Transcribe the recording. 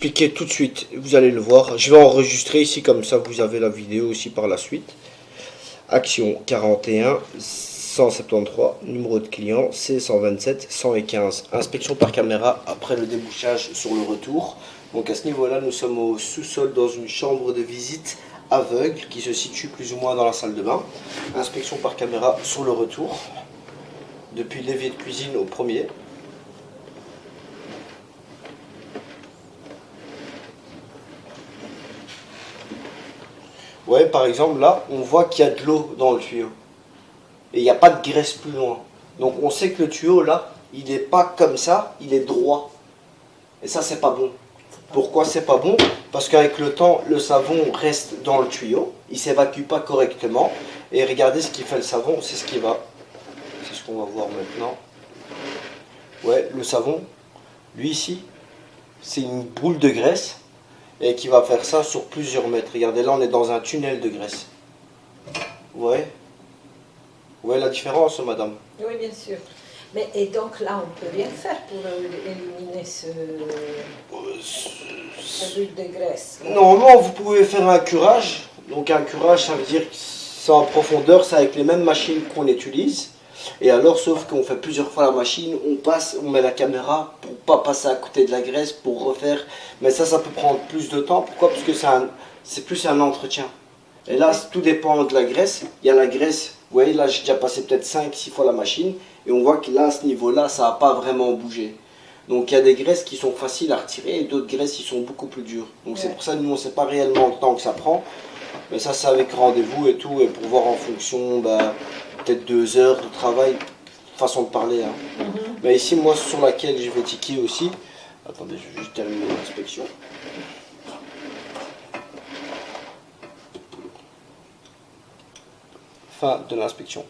expliquer tout de suite, vous allez le voir. Je vais enregistrer ici, comme ça vous avez la vidéo aussi par la suite. Action 41 173, numéro de client C127 115. Inspection par caméra après le débouchage sur le retour. Donc à ce niveau-là, nous sommes au sous-sol dans une chambre de visite aveugle qui se situe plus ou moins dans la salle de bain. Inspection par caméra sur le retour. Depuis l'évier de cuisine au premier. Ouais, par exemple, là, on voit qu'il y a de l'eau dans le tuyau. Et il n'y a pas de graisse plus loin. Donc on sait que le tuyau, là, il n'est pas comme ça, il est droit. Et ça, c'est pas bon. Pourquoi c'est pas bon? Parce qu'avec le temps, le savon reste dans le tuyau, il ne s'évacue pas correctement. Et regardez ce qui fait le savon, c'est ce qu'on va voir maintenant. Ouais, le savon, lui ici, c'est une boule de graisse et qui va faire ça sur plusieurs mètres. Regardez, là, on est dans un tunnel de graisse. Ouais. Ouais, la différence, madame? Oui, bien sûr. Mais et donc là, on ne peut rien faire pour éliminer ce bulle de graisse. Normalement, vous pouvez faire un curage. Donc un curage, ça veut dire que c'est en profondeur, c'est avec les mêmes machines qu'on utilise. Et alors, sauf qu'on fait plusieurs fois la machine, on met la caméra pour pas passer à côté de la graisse, pour refaire. Mais ça peut prendre plus de temps. Pourquoi? Parce que c'est plus un entretien. Et là, tout dépend de la graisse. Il y a la graisse, vous voyez, là j'ai déjà passé peut-être 5-6 fois la machine. Et on voit que là, à ce niveau-là, ça n'a pas vraiment bougé. Donc il y a des graisses qui sont faciles à retirer et d'autres graisses qui sont beaucoup plus dures. Donc c'est pour ça que nous, on ne sait pas réellement le temps que ça prend. Mais ça, c'est avec rendez-vous et tout. Et pour voir en fonction, peut-être 2 heures de travail, façon de parler. Hein. Mais ici, moi, sur laquelle je vais ticker aussi. Attendez, je vais juste terminer l'inspection. Fin de l'inspection.